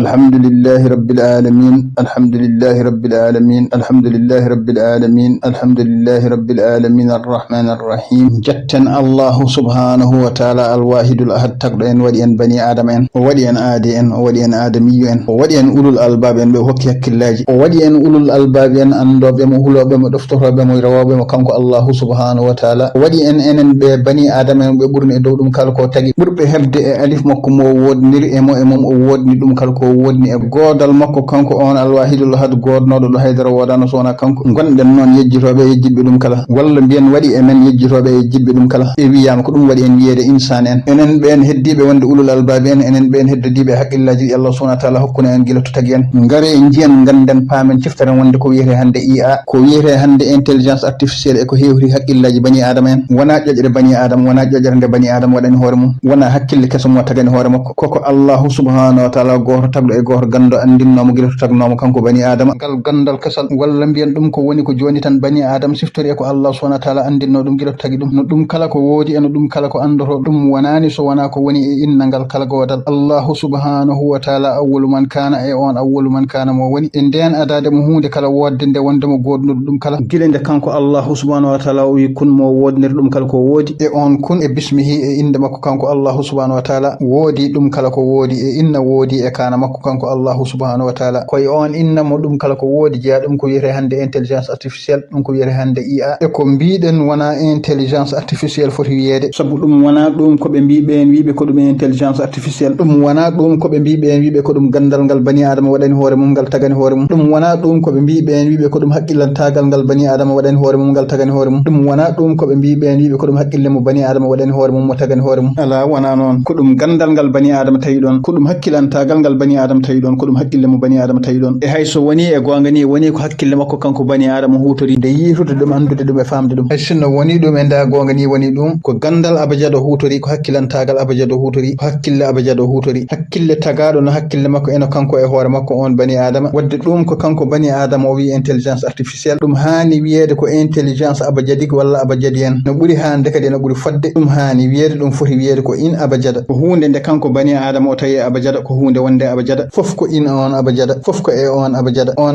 الحمد لله رب العالمين الحمد لله رب العالمين الحمد لله رب العالمين الحمد لله رب العالمين الرحمن الرحيم جتن الله سبحانه وتعالى الواحد الأحد تقرأن وديان بني آدم وديان آدين وديان آدميين وديان أولو الألباب بحكي كلاج وديان أولو الألباب أندو بمهلو بمدفتر بميروا بمكانك الله سبحانه وتعالى وديان أنن بني آدم ببرن دودم كالكو تجي برب هبد ألف مكم وود نير إمو إمم وود ندوم كالكو wodni e godal makko kanko on alwahidul ahad godnodo do haydara wodano sona kanko gonden non yejjitobe yejjibbe dum kala walla biyen wadi e men yejjitobe yejjibbe dum kala e wiyama ko dum wadi en wiyeede insan en enen ben heddibe wonde ulul albab en enen ben heddodibe haqqillaji Allah subhanahu wa ta'ala hokkuna en gila to tagi en ngare en jiyan ganden paamen ciftaren wonde ko wiyete hande IA ko wiyete hande intelligence artificielle e ko hewri haqqillaji bani adam en wana jojere bani adam wana jojere bani adam wadani hoore mum wana hakkille keso mo tagani hoore makko koko Allah subhanahu wa ta'ala goto tagdo e goto gando andinnomo gila to tagnomo kanko bani adama gal gandal kasal walla mbiyen dum ko woni ko joni tan bani adam siftori e ko Allah subhanahu wa ta'ala andinno dum gila to tagi dum no dum kala ko wodi en dum kala ko andoto dum wanani so wana ko woni e innangal kala godal Allah subhanahu wa ta'ala awwalu man kana e on awwalu man kana mo woni en den adade mo hunde kala wodde nde wonde mo godno dum kala gilende kanko Allah subhanahu wa ta'ala wi kun mo wodnir dum kala ko wodi e on kun e bismihi e inde makko kanko Allah subhanahu wa ta'ala wodi dum kala ko wodi e inna wodi e kana makko kanko Allah subhanahu wa ta'ala koy on inna mo dum kala ko wodi jiya dum ko wiyete hande intelligence artificielle dum ko wiyete hande IA e ko biiden wana intelligence artificielle foti wiyede sabu dum wana dum ko be biibe en wiibe ko dum intelligence artificielle dum wana dum ko be biibe en wiibe ko dum gandal ngal bani adama wadani hoore mum ngal tagani hoore mum dum wana dum ko be biibe en wiibe ko dum haqqilantagal ngal bani adama wadani hoore mum ngal tagani hoore mum dum wana dum ko be biibe en wiibe ko dum haqqille mo bani adama wadani hoore mum mo tagani hoore mum ala wana non ko dum gandal ngal bani adama tawi don ko dum haqqilantagal ngal bani adama tawi don ko dum hakkille mo bani adama tawi don e hayso woni e gongani woni ko hakkille makko kanko bani adama hutori de yitude dum andude dum e famde dum haysinno woni dum e nda gongani woni dum ko gandal abajado hutori ko hakkilantagal abajado hutori ko hakkille abajado hutori hakkille tagado no hakkille makko eno kanko e hoore makko on bani adama wadde dum ko kanko bani adama o wi intelligence artificielle dum hani wiyeede ko intelligence abajadi walla abajadi en no buri hande kadi no buri fodde dum hani wiyeede dum foti wiyeede ko in abajada ko hunde nde kanko bani adama o tawi abajada ko hunde wonde abajada fof ko in on abajada fof ko e on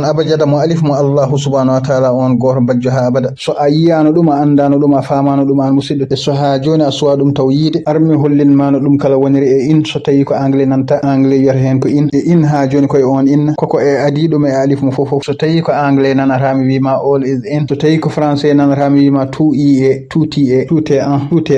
abajada mo alif mo Allah subhanahu wa ta'ala on goto bajjo ha abada so a yiyano dum a andano dum a famano dum an musiddo e so ha joni a suwa dum taw yide armi hollin mano dum kala woniri e in so tawi ko anglais nanta anglais yata hen ko in e in ha joni ko e on in koko e adi dum e alif mo fof so tawi ko anglais nanata mi wi ma all is in so tawi ko français nanata mi wi ma tout ie tout ie tout est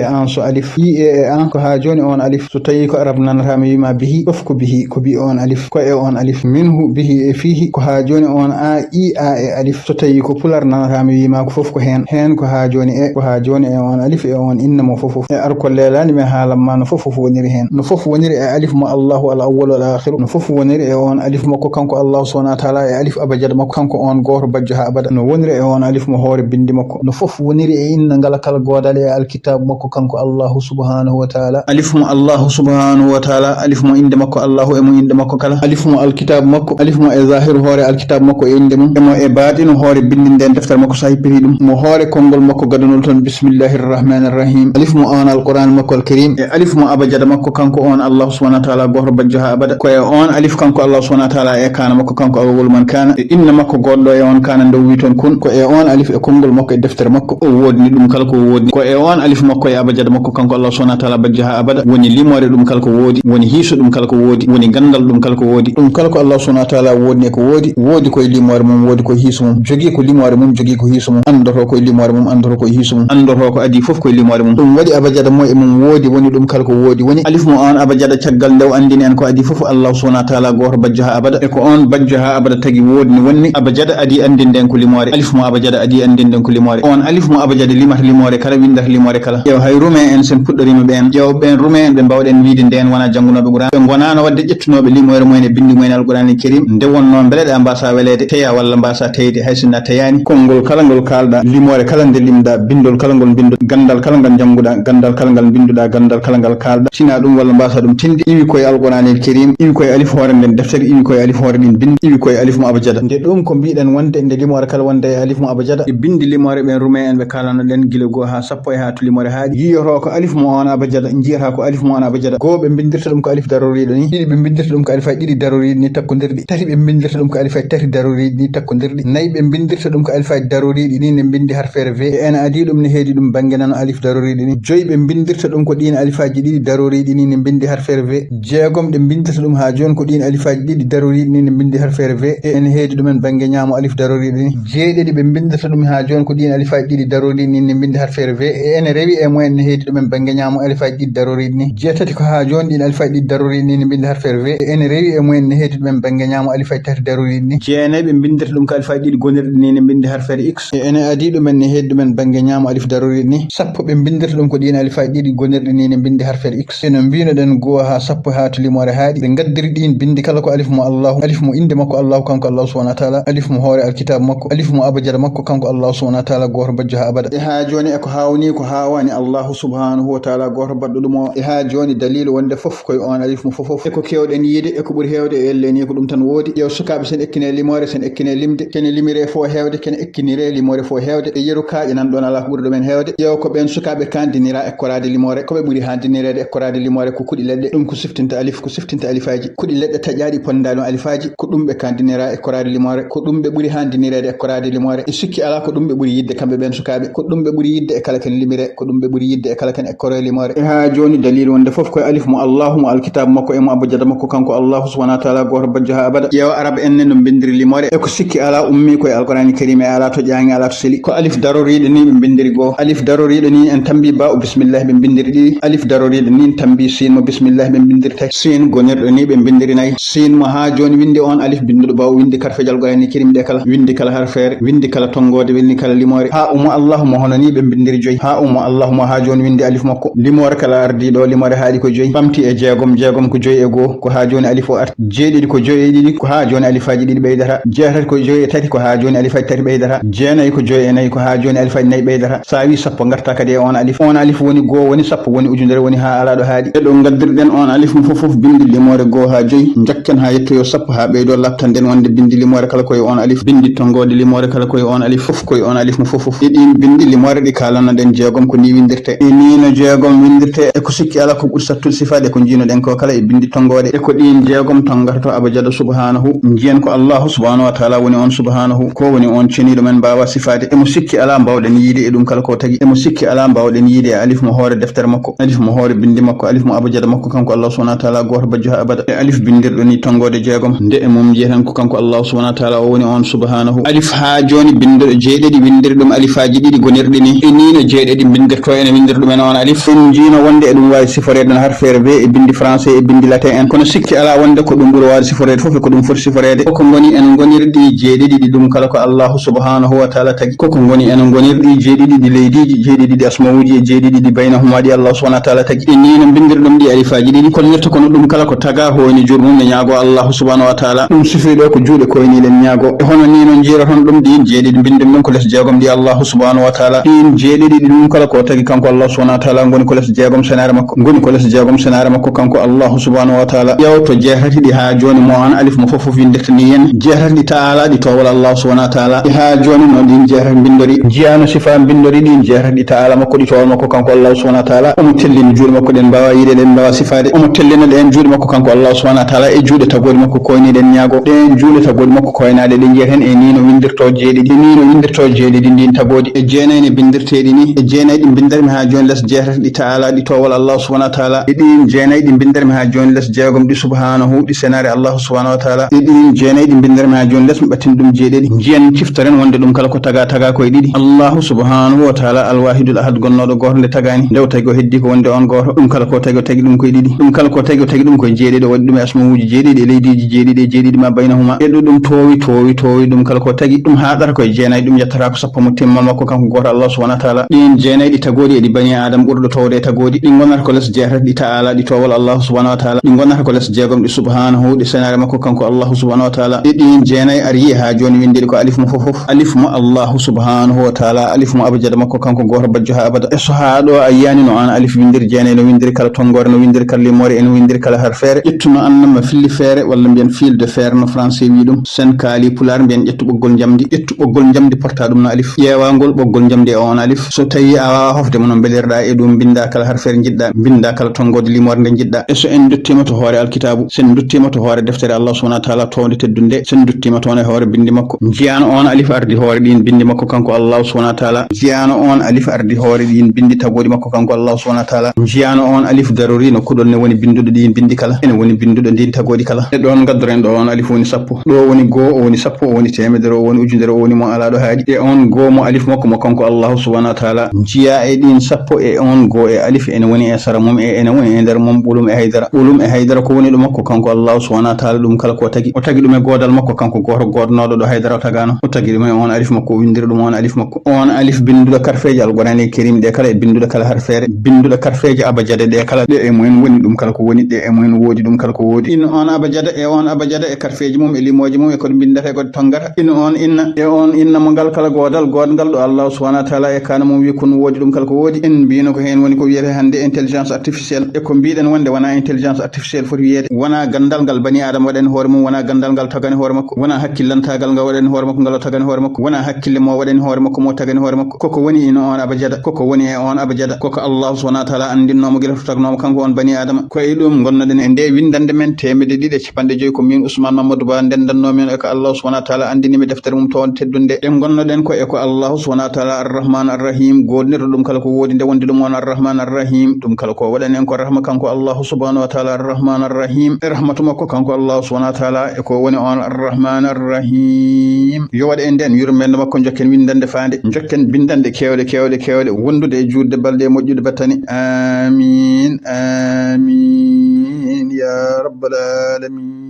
en so alif ie e an ko ha joni on alif so tawi ko arab nanata mi wi ma bihi of ko bihi ko bi on alif ko e on alif minhu bihi e fihi ko ha joni on a i a e alif so tawi ko pular nanata mi wi ma ko fof ko hen ko ha joni e ko ha joni e on alif e on inna mo fof e ar ko lelani mi haalam ma no fof woniri hen no fof woniri e alif mo Allahu al awwal wal akhir no fof woniri e on alif makko kanko Allah subhanahu wa ta'ala e alif abajad makko kanko on goto bajjo ha abada no woniri e on alif mo hoore bindi makko no fof woniri e inna ngala kala godal e alkitab makko kanko Allah subhanahu wa ta'ala alif mo Allah subhanahu wa ta'ala alif mo inde makko Allahu e mo inde makko kala alif mo alkitab makko alif mo e zahir hoore alkitab makko e inde mum e mo e baatino hoore bindi den deftar makko sa hippiri dum mo hoore kongol makko gadonol ton bismillahir rahmanir rahim alif mo on alquran makko alkarim e alif mo abajada makko kanko on Allah subhanahu wa ta'ala goto bajjo ha abada ko e on alif kanko Allah subhanahu wa ta'ala e kana makko kanko awwal man kana e inna makko goddo e on kana ndo wi ton kun ko e on alif e kongol makko e deftar makko o wodni dum kala ko wodi ko e on alif makko e abajada makko kanko Allah subhanahu wa ta'ala bajjo ha abada woni limore dum kala ko wodi woni hiso dum kala ko wodi woni gandal dum kala ko wodi dum kala ko Allah subhanahu wa ta'ala wodni ko wodi ko limore mum wodi ko hiso mum jogi ko limore mum jogi ko hiso mum andoto ko limore mum andoto ko hiso mum andoto ko adi fof ko limore mum dum wadi abajada mo e mum wodi woni dum kala ko wodi woni alif mo on abajada caggal ndew andini en ko adi fof Allah subhanahu wa ta'ala goto bajjo ha abada e ko on bajjo ha abada tagi wodni wonni abajada adi andinde en ko limore alif mo abajada adi andinde en ko limore on alif mo abajada limata limore kala windata limore kala yow hay rume en sen puddorima ben yow ben rume en be bawden wiide den wana jangunobe qur'an be gonano wadde jettunobe limore moyne bindi moyne alqur'an karim nde wonno belede ambasa welede teya walla mbasa teyde haysina teyani kongol kala ngol kalda limore kala nde limda bindol kala ngol bindo gandal kala ngal janguda gandal kala ngal binduda gandal kala ngal kalda sina dum walla mbasa dum tindi iwi koy alqur'an karim iwi koy alif hoore den deftere iwi koy alif hoore din bindi iwi koy alif mo abajada nde dum ko biiden wonde nde limore kala wonde alif mo abajada e bindi limore ben rume en be kalano den gile go ha sappo e ha to limore haadi yiyoto ko alif mo on abajada njiyata ko alif mo on abajada go be bindirta dum ko alif darori do ni be bindirta dum ko alifaji ɗiɗi daroriɗi ni takkodirɗi. Tati ɓe bindirta ɗum ko alifaji tati daroriɗi ni takkodirɗi. Nayi ɓe bindirta ɗum ko alifaji daroriɗi ni ne bindi harfere v. En adi ɗum ne heedi ɗum bange nano alif daroriɗi ni. Joyi ɓe bindirta ɗum ko ɗin alifaji ɗiɗi daroriɗi ni ne bindi harfere v. Jeegom ɓe bindirta ɗum ha joni ko ɗin alifaji ɗiɗi daroriɗi ni ne bindi harfere v. En heedi ɗumen bange ñaamo alif daroriɗi ni. Jeeɗiɗi ɓe bindirta ɗum ha joni ko ɗin alifaji ɗiɗi daroriɗi ni ne bindi harfere v. En rewi e mumen ne heedi ɗumen bange ñaamo alifaji ɗiɗi daroriɗi ni. Jeetati ko ha joni ɗin alifaji ɗiɗi daroriɗi ni ne bindi harfere v. En rewi e mumen ne heedi ɗumen bange ñaamo alifaji tati daroriɗi ni. Jeenayi ɓe bindirta ɗum ko alifaji ɗiɗi gonirɗi ni ne bindi harfere x. En adi ɗumen ne heedi ɗumen bange ñaamo alif daroriɗi ni. Sappo ɓe bindirta ɗum ko ɗin alifaji ɗiɗi gonirɗi ni ne bindi harfere x. Eno mbino ɗen goho ha sappo ha to limore haaɗi. Ɓe gaddiri ɗin bindi kala ko alif mo Allahu, alif mo inde makko Allahu kanko Allahu subhanahu wa ta'ala, alif mo hoore alkitabu makko, alif mo abajada makko kanko Allahu subhanahu wa ta'ala goto bajjo ha abada. E ha joni eko hawni ko hawani Allahu subhanahu wa ta'ala goto badɗo ɗum o. E ha joni dalilu wonde fof koye on alif mo fofof. Eko kewɗen yiide eko ɓuuri hewde e elle ni ko ɗum tan woodi. Ƴeew sukaɓe sen ekkine limore sen ekkine limde kene limire fo hewde kene ekkinire limore fo hewde e yeru kaaƴe nan ɗon ala ko ɓuuri ɗumen hewde. Ƴeew ko ɓen sukaɓe kandinira ekkorade limore koɓe ɓuuri handinirede ekkorade limore ko kuɗi leɗɗe ɗum ko siftinta alif ko siftinta alifaji kuɗi leɗɗe taƴaɗi ponda ɗum alifaji ko ɗum ɓe kandinira ekkorade limore ko ɗum ɓe ɓuuri handinirede ekkorade limore e sikki ala ko ɗum ɓe ɓuuri yidde kamɓe ɓen sukaɓe ko ɗum ɓe ɓuuri yidde e kala ken limire ko ɗum ɓe ɓuuri yidde e kala ken ekkore limore. E ha joni dalilu wonde fof koye alif mo Allahu mo alkitabu makko e mo abajada makko kanko Allahu subhanahu wa ta'ala goto bajjo ha abada. Ƴeewa araba en no bindiri limore e ko sikki ala ummi koye alqur'ani karim e ala to ƴangi ala to seli ko alif daroriɗe ni ɓe bindiri goo. Alif daroriɗe ni en tambi ba o bismillah ɓe bindiri ɗiɗi. Alif daroriɗe ni en tambi sin mo bismillah ɓe bindiri tati. Sin gonirɗo ni ɓe bindiri nayyi. Sin mo ha joni winde on alif binduɗo ba o windi karfeji alqur'ani karim ɗe kala windi kala harfere windi kala tongode windi kala limore. Ha umo Allahu mo hono ni ɓe bindiri joyi. Ha umo Allahu mo ha joni windi alif makko limore kala ardi ɗo limore haaɗi ko joyi ɓamti e jeegom jeegom ko joyi e goho ko ha joni alif o arti. Jeeɗiɗi ko joyi e ɗiɗi ko ha joni alifaji ɗiɗi ɓeydata. Jeetati ko joyi e tati ko ha joni alifaji tati ɓeydata. Jeenayi ko joyi e nayyi ko ha joni alifaji nayyi ɓeydata. Sa wi sappo garta kadi e on alif. On alif woni goho woni sappo woni ujunere woni ha ala ɗo haaɗi. E ɗo gaddirɗen on alif mo fofof bindi limore goho ha joyi jakken ha yettoyo sappo ha ɓeydo labtan nden wonde bindi limore kala koye on alif bindi tongode limore kala koye on alif fof koye on alif mo fofof. Ɗiɗin bindi limore ɗi kalano ɗen jeegom ko ni windirte e ni no jeegom windirte e ko sikki ala ko ɓuuri sattude sifade ko jinoɗen ko kala e bindi tongode e ko ɗin jeegom tongata to abajada subhanahu jiyen ko Allahu subhanahu wa ta'ala woni on subhanahu ko woni on ceniɗo men mbawa sifade emo sikki ala mbawɗen yiide e ɗum kala ko tagui emo sikki ala mbawɗen yiide e alif mo hoore deftere makko alif mo hoore bindi makko alif mo abajada makko kanko Allah subhanahu wa ta'ala goto bajjo ha abada e alif bindirɗo ni tongode jeegom nde e mum jiyeten ko kanko Allah subhanahu wa ta'ala o woni on subhanahu. Alif ha joni bindirɗo jeeɗiɗi windir ɗum alifaji ɗiɗi gonirɗi ni e ni no jeeɗiɗi bindirto ene windir ɗum en on alif ɗum jino wonde e ɗum wawi siforede no harfere v e bindi français e bindi latin en kono sikki ala wonde ko ɗum ɓuuri wawde siforede foof e ko ɗum foti siforede koko goni en gonirɗi jeeɗiɗi ɗi ɗum kala ko Allahu subhanahu wa ta'ala tagui koko goni en gonirɗi jeeɗiɗi ɗi leydiji jeeɗiɗi ɗi asmawuji e jeeɗiɗi ɗi baynahuma ɗi Allah subhanahu wa ta'ala tagui e ni no bindir ɗum ɗi alifaji ɗiɗi kollirta kono ɗum kala ko taga howoni jurmum ne ñaago Allahu subhanahu wa ta'ala ɗum sifiri ɗo ko juuɗe koyniɗen ñaago e hono ni no jiiraton ɗum ɗin jeeɗiɗi bindim ɗum ko less jeegom ɗi Allahu subhanahu wa ta'ala ɗin jeeɗiɗi ɗi ɗum kala ko tagui kanko Allah subhanahu wa ta'ala goni ko less jeegom senare makko goni ko less jeegom senare makko kanko Allahu subhanahu wa ta'ala. Ƴeew to jeetati ɗi ha joni mo an alif mo fofof windirta ni hen jeetati ɗi taala ɗi towol Allah subhanahu wa ta'ala e ha joni no ɗin jeetati bindori jiyano sifa bindori ɗin jeetati ɗi taala makko ɗi towol makko kanko Allah subhanahu wa ta'ala omo tellini juuɗe makko ɗen mbawa yiide ɗen mbawa sifade omo tellina ɗen juuɗe makko kanko Allah subhanahu wa ta'ala e juuɗe tagore makko koyniɗen ñaago ɗen juuɗe tagore makko koynaɗe ɗe jiyeten e ni no windirto jeeɗiɗi ni no windirto jeeɗiɗi ndin tagodi e jeenayi ne bindirteɗi ni e jeenayi ɗi bindarmi ha joni less jeetati ɗi taala ɗi towol Allah subhanahu wa ta'ala e ɗin jeenayi ɗi bindarmi ha joni less jeegom ɗi subhanahu ɗi senare Allah subhanahu wa ta'ala e ɗin jeenayi ɗi bindarmi ha joni less mi ɓattin ɗum jeeɗiɗi jiyen ciftaren wonde ɗum kala ko taga koye ɗiɗi Allahu subhanahu wa ta'ala alwahidul ahad gonnoɗo goto nde tagani ndew tagi o heddi ko wonde on goto ɗum kala ko tagi o tagi ɗum koye ɗiɗi ɗum kala ko tagi o tagi ɗum koye jeeɗiɗi o waɗi ɗum e asmauji jeeɗiɗi e leydiji jeeɗiɗi e jeeɗiɗi ma baynahuma e ɗum towi ɗum kala ko tagi ɗum haɗata koye jeenayi ɗum yettata ko sappo mo timma makko kanko goto Allah subhanahu wa ta'ala ɗin jeenayi ɗi tagodi e ɗi bani adam ɓurɗo towde e tagodi ɗi gonata ko less jeetati ɗi taala ɗi towol Allah subhanahu wa ta'ala ɗi gonata ko less jeegom ɗi subhanahu ɗi senare makko kanko Allah subhanahu wa ta'ala e ɗin jeenayi ari ha joni windiɗi ko alif mo fofof alif mo Allah subhanahu wa ta'ala alif mo abajada makko kanko goto bajjo ha abada e so ha ɗo a yiyani no an alif windiri jeenayi no windiri kala tongore no windiri kala limore en windiri kala harfere ƴettuno annama filli feere walla mbiyen fil de fer no français wi ɗum sen kaali pular mbiyen ƴettu ɓoggol jamdi ƴettu ɓoggol jamdi porta ɗum no alif ƴeewangol ɓoggol jamdi e on alif so tawi a wawa hofde mo no belirɗa e ɗum binda kala harfere jiɗɗa binda kala tongode limore nde jiɗɗa e so en dottima to hoore alkitabu saabu sen duttima to hoore deftere Allah subhanahu wa ta'ala towde teddunde sen duttima toon e hoore bindi makko jiyano on alif ardi hoore ɗin bindi makko kanko Allah subhanahu wa ta'ala jiyano on alif ardi hoore ɗin bindi tagodi makko kanko Allah subhanahu wa ta'ala jiyano on alif daruri no kuɗol ne woni binduɗo ɗin bindi kala ene woni binduɗo ndin tagodi kala e ɗon gaddoren ɗo on alif woni sappo ɗo woni goo o woni sappo o woni temedere o woni ujunere o woni mo ala ɗo haaji e on goo mo alif makko mo kanko Allah subhanahu wa ta'ala jiya e ɗin sappo e on goo e alif ene woni e sara mum e ene woni e nder mum ɓulum e haydara ko woni ɗo makko kanko Allah subhanahu wa ta'ala ɗum kala ko tagi o tagi ɗum e godal makko kanko goto godnoɗo ɗo haydara o tagano o tagi ɗum e on alif makko o windiri ɗum on alif makko on alif binduɗo karfeje alqur'ani karim ɗe kala e binduɗo kala harfere binduɗo karfeje abajade ɗe kala ɗe e mumen woni ɗum kala ko woni ɗe e mumen woodi ɗum kala ko woodi in on abajada e on abajada e karfeje mum e limoje mum e koɗe bindata e koɗe tongata in on inna e on inna mo ngal kala godal godgal ɗo Allah subhanahu wa ta'ala e kana mum wi kun woodi ɗum kala ko woodi en mbino ko hen woni ko wiyete hande intelligence artificielle e ko mbiɗen wonde wona intelligence artificielle foti wiyede wona gandal ngal bani adama waɗani hoore mum wona gandal ngal tagani hoore makko wona hakkillantagal ngal waɗani hoore makko ngal o tagani hoore makko wona hakkille mo waɗani hoore makko mo tagani hoore makko koko woni in on abajada koko woni e on abajada koko Allah subhanahu wa ta'ala andinnomo guila to tagnomo kanko on bani adama ko e ɗum gonnoɗen e nde windande men 1,250 ko min Ousmane Mamadou Ba ndendannomen e ko Allah subhanahu wa ta'ala andinimi deftere mum toon teddunde e gonnoɗen ko e ko Allah subhanahu wa ta'ala arrahman arrahim godnirɗo ɗum kala ko woodi nde wonde ɗum on arrahman arrahim ɗum kala ko waɗani en ko rahma kanko Allah subhanahu wa ta'ala arrahman arrahim e rahmatu makko kanko Allah subhanahu wa ta'ala e ko woni on arrahman arrahim yo waɗa e nden yurmede makko jokken windande faande jokken bindande kewɗe wondude e juurde balɗe e moƴƴude battani amin amin ya rabbal alamin